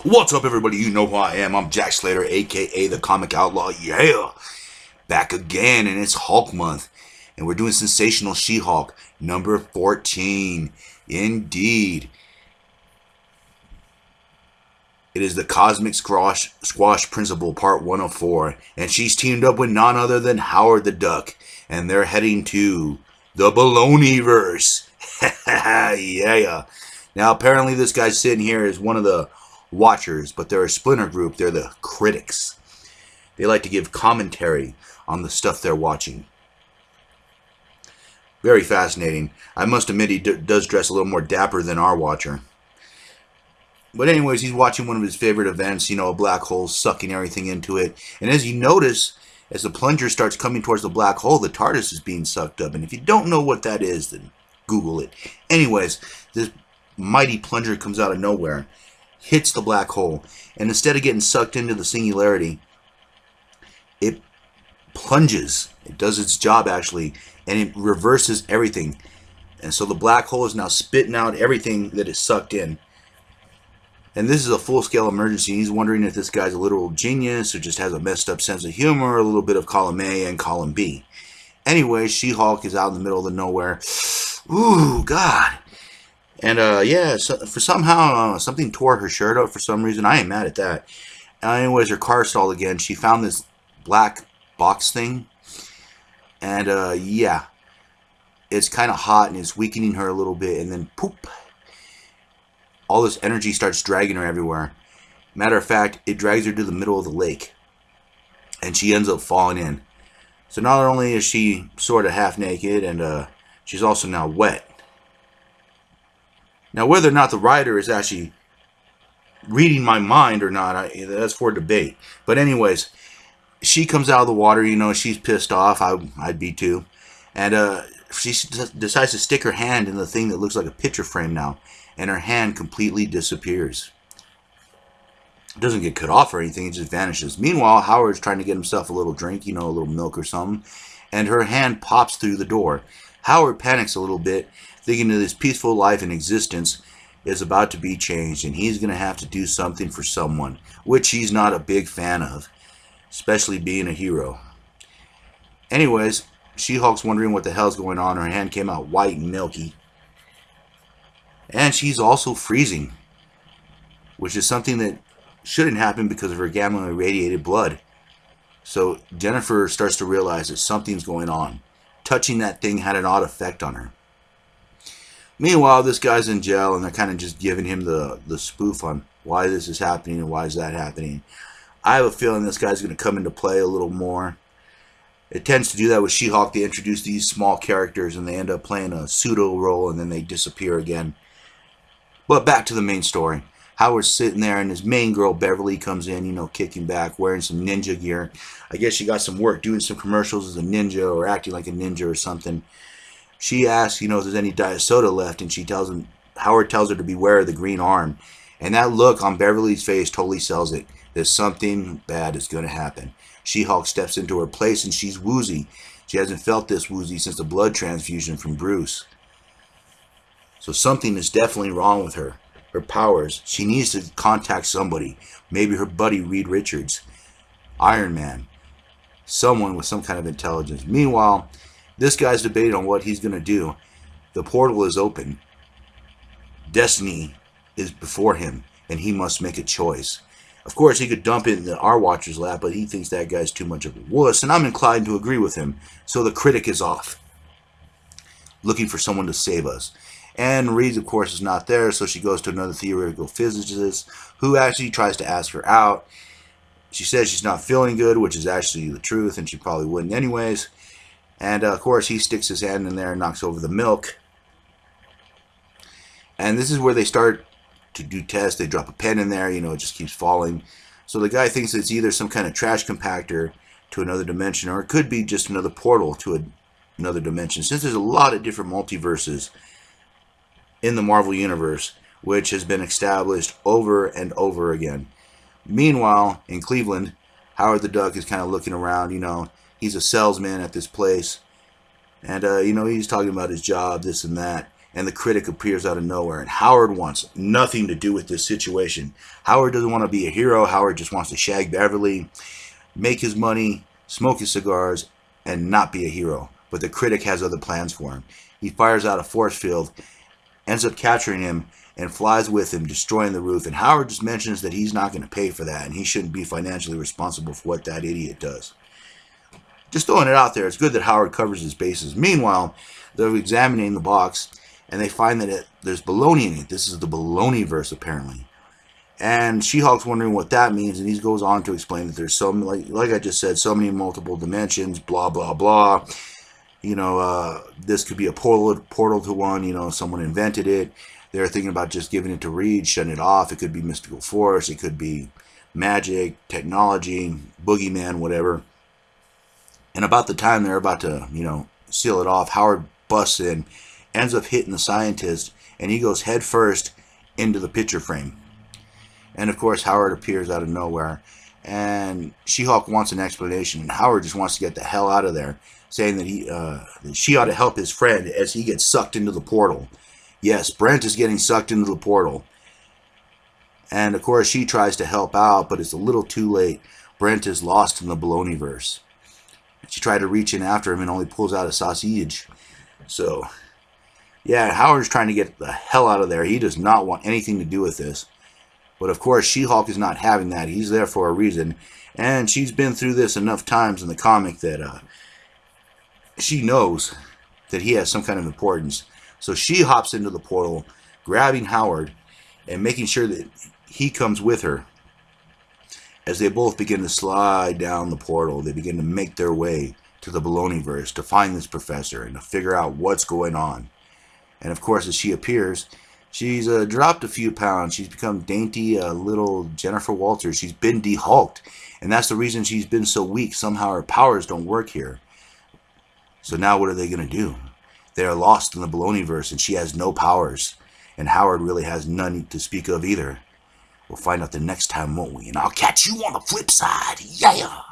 What's up, everybody? You know who I am. I'm Jack Slater, aka the Comic Outlaw. Yeah! Back again, and it's Hulk month. And we're doing Sensational She Hulk, number 14. Indeed. It is the Cosmic Squash Principle, part 104. And she's teamed up with none other than Howard the Duck. And they're heading to the Baloneyverse. Yeah. Now, apparently, this guy sitting here is one of the watchers, but they're a splinter group. They're the critics. They like to give commentary on the stuff they're watching. Very fascinating. I must admit he does dress a little more dapper than our watcher. But anyways, he's watching one of his favorite events, a black hole sucking everything into it. And as you notice, as the plunger starts coming towards the black hole, the TARDIS is being sucked up. And if you don't know what that is, then Google it. Anyways, this mighty plunger comes out of nowhere, hits the black hole, and instead of getting sucked into the singularity, it plunges. It does its job, actually, and it reverses everything. And so the black hole is now spitting out everything that is sucked in. And this is a full-scale emergency. He's wondering if this guy's a literal genius or just has a messed up sense of humor, a little bit of column A and column B. Anyway, She-Hulk is out in the middle of the nowhere. Ooh, God. And, for somehow, something tore her shirt up for some reason. I ain't mad at that. Anyways, her car stalled again. She found this black box thing. And, it's kind of hot and it's weakening her a little bit. And then, poop. All this energy starts dragging her everywhere. Matter of fact, it drags her to the middle of the lake. And she ends up falling in. So not only is she sort of half naked, and she's also now wet. Now, whether or not the writer is actually reading my mind or not, that's for debate. But anyways, she comes out of the water, she's pissed off. I'd be too. And she decides to stick her hand in the thing that looks like a picture frame now. And her hand completely disappears. It doesn't get cut off or anything, it just vanishes. Meanwhile, Howard's trying to get himself a little drink, a little milk or something. And her hand pops through the door. Howard panics a little bit, thinking that his peaceful life and existence is about to be changed. And he's going to have to do something for someone, which he's not a big fan of. Especially being a hero. Anyways, She-Hulk's wondering what the hell's going on. Her hand came out white and milky. And she's also freezing, which is something that shouldn't happen because of her gamma-irradiated blood. So Jennifer starts to realize that something's going on. Touching that thing had an odd effect on her. Meanwhile, this guy's in jail, and they're kind of just giving him the spoof on why this is happening and why is that happening. I have a feeling this guy's going to come into play a little more. It tends to do that with She-Hulk. They introduce these small characters, and they end up playing a pseudo role, and then they disappear again. But back to the main story. Howard's sitting there, and his main girl, Beverly, comes in, kicking back, wearing some ninja gear. I guess she got some work doing some commercials as a ninja or acting like a ninja or something. She asks, if there's any diet soda left, and Howard tells her to beware of the green arm. And that look on Beverly's face totally sells it. There's something bad is going to happen. She-Hulk steps into her place, and she's woozy. She hasn't felt this woozy since the blood transfusion from Bruce. So something is definitely wrong with her. Her powers. She needs to contact somebody. Maybe her buddy Reed Richards. Iron Man. Someone with some kind of intelligence. Meanwhile, this guy's debating on what he's going to do. The portal is open. Destiny is before him, and he must make a choice. Of course, he could dump it in our watcher's lap, but he thinks that guy's too much of a wuss, and I'm inclined to agree with him. So the critic is off, looking for someone to save us. And Reed, of course, is not there, so she goes to another theoretical physicist who actually tries to ask her out. She says she's not feeling good, which is actually the truth, and she probably wouldn't anyways. And, of course, he sticks his hand in there and knocks over the milk. And this is where they start to do tests. They drop a pen in there, it just keeps falling. So the guy thinks it's either some kind of trash compactor to another dimension, or it could be just another portal to another dimension. Since there's a lot of different multiverses in the Marvel Universe, which has been established over and over again. Meanwhile, in Cleveland, Howard the Duck is kind of looking around, he's a salesman at this place. And, he's talking about his job, this and that. and the critic appears out of nowhere. And Howard wants nothing to do with this situation. Howard doesn't want to be a hero. Howard just wants to shag Beverly, make his money, smoke his cigars, and not be a hero. But the critic has other plans for him. He fires out a force field, ends up capturing him, and flies with him, destroying the roof. And Howard just mentions that he's not going to pay for that, and he shouldn't be financially responsible for what that idiot does. Just throwing it out there, it's good that Howard covers his bases. Meanwhile, they're examining the box, and they find that there's baloney in it. This is the baloney-verse, apparently. And She-Hulk's wondering what that means, and he goes on to explain that there's so many, like I just said, so many multiple dimensions, blah, blah, blah. This could be a portal to one, someone invented it. They're thinking about just giving it to Reed, shutting it off. It could be mystical force. It could be magic, technology, boogeyman, whatever. And about the time they're about to, seal it off, Howard busts in, ends up hitting the scientist, and he goes head first into the picture frame. And of course, Howard appears out of nowhere, and She-Hulk wants an explanation, and Howard just wants to get the hell out of there, saying that she ought to help his friend as he gets sucked into the portal. Yes, Brent is getting sucked into the portal. And of course, she tries to help out, but it's a little too late. Brent is lost in the baloneyverse. She tried to reach in after him and only pulls out a sausage. So, yeah, Howard's trying to get the hell out of there. He does not want anything to do with this. But of course, She-Hulk is not having that. He's there for a reason. And she's been through this enough times in the comic that she knows that he has some kind of importance. So she hops into the portal, grabbing Howard and making sure that he comes with her. As they both begin to slide down the portal, they begin to make their way to the baloneyverse to find this professor and to figure out what's going on. And of course, as she appears, she's dropped a few pounds. She's become dainty, little Jennifer Walters. She's been de-hulked, and that's the reason she's been so weak. Somehow her powers don't work here. So now what are they going to do? They are lost in the baloneyverse, and she has no powers. And Howard really has none to speak of either. We'll find out the next time, won't we? And I'll catch you on the flip side. Yeah!